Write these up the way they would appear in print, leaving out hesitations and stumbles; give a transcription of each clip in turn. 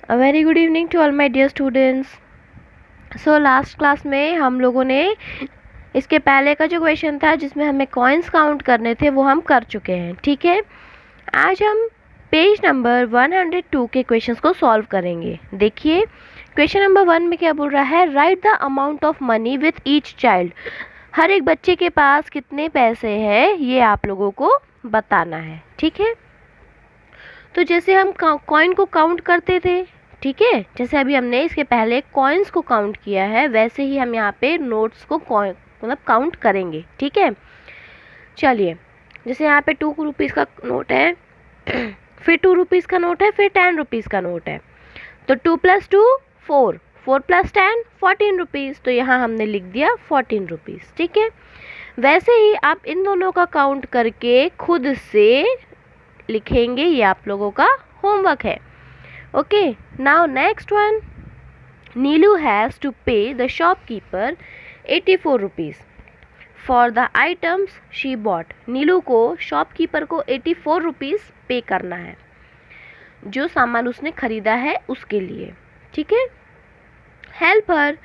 A very good evening to all my dear students. So last class में हम लोगों ने इसके पहले का जो क्वेश्चन था जिसमें हमें कॉइन्स काउंट करने थे वो हम कर चुके हैं, ठीक है। आज हम पेज नंबर 102 के क्वेश्चंस को सॉल्व करेंगे। देखिए क्वेश्चन नंबर 1 में क्या बोल रहा है, write the amount of money with each child. हर एक बच्चे के पास कितने पैसे हैं ये आप लोगों को बताना है, ठीक है। तो जैसे हम कॉइन को काउंट करते थे, ठीक है, जैसे अभी हमने इसके पहले कॉइन्स को काउंट किया है वैसे ही हम यहाँ पे नोट्स को मतलब काउंट करेंगे, ठीक है। चलिए जैसे यहाँ पे 2 रुपीज़ का नोट है फिर 2 रुपीज़ का नोट है, फिर 10 रुपीज़ का नोट है। तो 2 + 2 4, 4 + 10 14 रुपीज़। तो यहाँ हमने लिख दिया 14 रुपीज़, ठीक है। वैसे ही आप इन दोनों का काउंट करके खुद से लिखेंगे, ये आप लोगों का होमवर्क है। Okay, now next one, Neelu has to pay the shopkeeper 84 rupees for the items she bought. Neelu को शॉपकीपर को 84 रुपीज़ पे करना है जो सामान उसने खरीदा है उसके लिए, ठीक है। हेल्प हर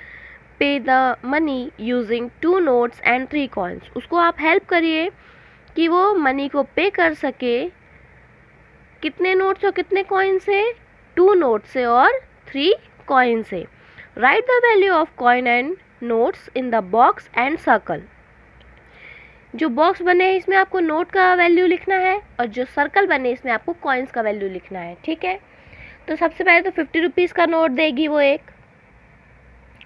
पे the money using 2 notes and 3 coins. उसको आप हेल्प करिए कि वो मनी को पे कर सके। कितने नोट्स और कितने कॉइन से? 2 नोट से और 3 कॉइन से। Right the value of coin and notes in the box and circle. जो बॉक्स बने हैं इसमें आपको नोट का वैल्यू लिखना है और जो सर्कल बने इसमें आपको कॉइन्स का वैल्यू लिखना है, ठीक है। तो सबसे पहले तो 50 रुपीज़ का नोट देगी वो एक,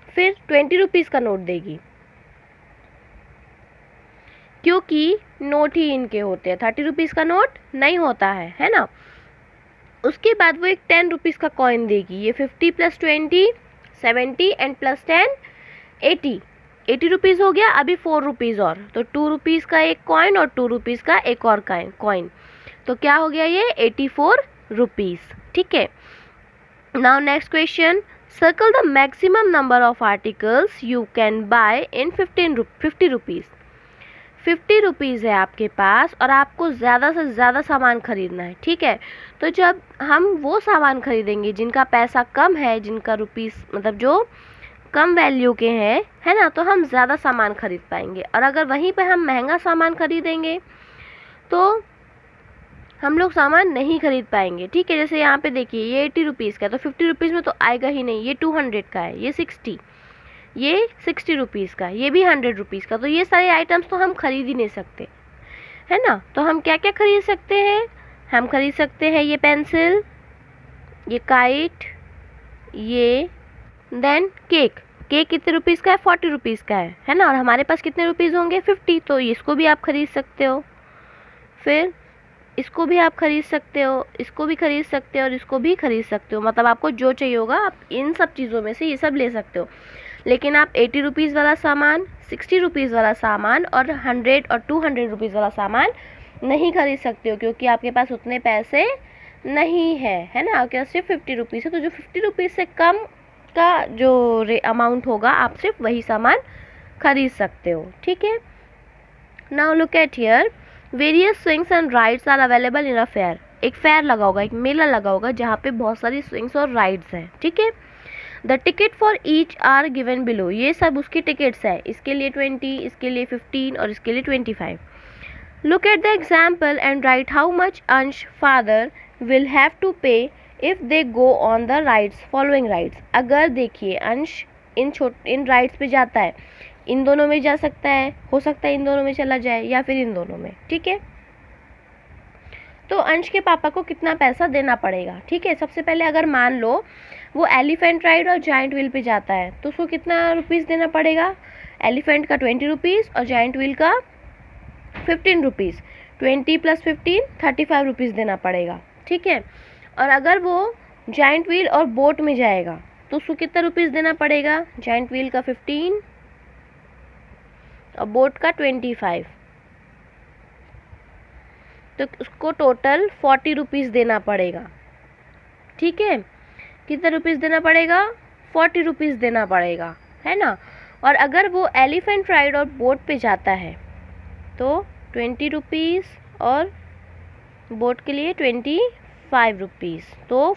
फिर 20 रुपीज़ का नोट देगी क्योंकि नोट ही इनके होते हैं, 30 रुपीज़ का नोट नहीं होता है ना। उसके बाद वो एक 10 रुपीज़ का कॉइन देगी। ये 50 + 20 70 एंड +10 80 रुपीज़ हो गया। अभी 4 रुपीज़ और, तो 2 रुपीज़ का एक कॉइन और 2 रुपीज़ का एक और कॉइन, तो क्या हो गया ये 84 रुपीज़, ठीक है। Now next question, circle the maximum number of articles you can buy in 50 rupees. 50 rupees है आपके पास और आपको ज़्यादा से ज़्यादा सामान खरीदना है, ठीक है। तो जब हम वो सामान खरीदेंगे जिनका पैसा कम है, जिनका रुपीज़ मतलब जो कम वैल्यू के हैं, है ना, तो हम ज़्यादा सामान खरीद पाएंगे। और अगर वहीं पे हम महंगा सामान खरीदेंगे तो हम लोग सामान नहीं खरीद पाएंगे, ठीक है। जैसे यहाँ पे देखिए ये 80 रुपीज़ का है तो 50 रुपीज़ में तो आएगा ही नहीं। ये 200 का है, ये 60 रुपीज़ का, ये भी 100 रुपीज़ का। तो ये सारे आइटम्स तो हम खरीद ही नहीं सकते, है ना। तो हम क्या क्या खरीद सकते हैं? हम खरीद सकते हैं ये पेंसिल, ये काइट, ये देन केक कितने रुपीज़ का है? 40 रुपीज़ का है ना। और हमारे पास कितने रुपीज़ होंगे? 50। तो इसको भी आप खरीद सकते हो, फिर इसको भी आप खरीद सकते हो, इसको भी खरीद सकते हो और इसको भी खरीद सकते हो। मतलब आपको जो चाहिए होगा आप इन सब चीज़ों में से ये सब ले सकते हो। लेकिन आप 80 रुपीज़ वाला सामान, 60 रुपीज़ वाला सामान और 100 और 200 रुपीज़ वाला सामान नहीं खरीद सकते हो क्योंकि आपके पास उतने पैसे नहीं है ना। आपके पास सिर्फ 50 रुपीज़ है, तो जो 50 रुपीज़ से कम का जो अमाउंट होगा आप सिर्फ वही सामान खरीद सकते हो, ठीक है। Now look at here, various swings and rides are available in a fair. एक फेयर लगा होगा, एक मेला लगा होगा जहाँ पे बहुत सारी स्विंग्स और राइड्स हैं, ठीक है। The ticket for each are given below. ये सब उसकी टिकट्स है, इसके लिए 20, इसके लिए 15 और इसके लिए 25। Look at the example and right how much अंश फादर विल हैव टू पे if they go on the rides following rides. अगर देखिए अंश इन राइड्स पे जाता है, इन दोनों में जा सकता है, हो सकता है इन दोनों में चला जाए या फिर इन दोनों में, ठीक है। तो अंश के पापा को कितना पैसा देना पड़ेगा, ठीक है। सबसे पहले अगर मान लो वो एलिफेंट राइड और जाइंट व्हील पे जाता है तो उसको कितना रुपीज़ देना पड़ेगा? एलिफेंट का 20 रुपीज़ और जाइंट व्हील का 15 रुपीज़। 20 + 15 35 रुपीज़ देना पड़ेगा, ठीक है। और अगर वो जाइंट व्हील और बोट में जाएगा तो उसको कितना रुपीज़ देना पड़ेगा? जाइंट व्हील का 15 और बोट का 25, तो उसको टोटल 40 रुपीज़ देना पड़ेगा, ठीक है। कितना रुपीज़ देना पड़ेगा? 40 रुपीज़ देना पड़ेगा, है ना। और अगर वो एलिफेंट राइड और बोट पे जाता है तो 20 रुपीज़ और बोट के लिए 25 रुपीज़, तो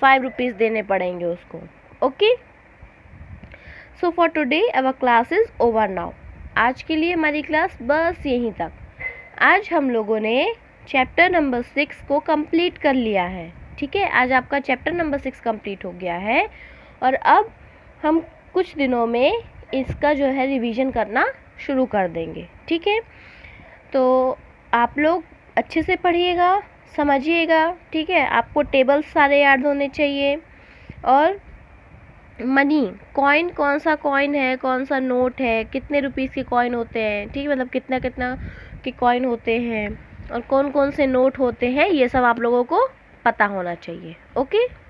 5 रुपीज़ देने पड़ेंगे उसको। Okay, so for today our class is over now. आज के लिए हमारी क्लास बस यहीं तक। आज हम लोगों ने चैप्टर नंबर 6 को कंप्लीट कर लिया है। ठीक है, आज आपका चैप्टर नंबर 6 कंप्लीट हो गया है और अब हम कुछ दिनों में इसका जो है रिवीजन करना शुरू कर देंगे। ठीक है, तो आप लोग अच्छे से पढ़िएगा, समझिएगा। ठीक है, आपको टेबल्स सारे याद होने चाहिए। और मनी, कॉइन, कौन सा कॉइन है, कौन सा नोट है, कितने रुपीस के कॉइन होते हैं, ठीक है, मतलब कितना कितना के कॉइन होते हैं और कौन कौन से नोट होते हैं, ये सब आप लोगों को पता होना चाहिए। ओके।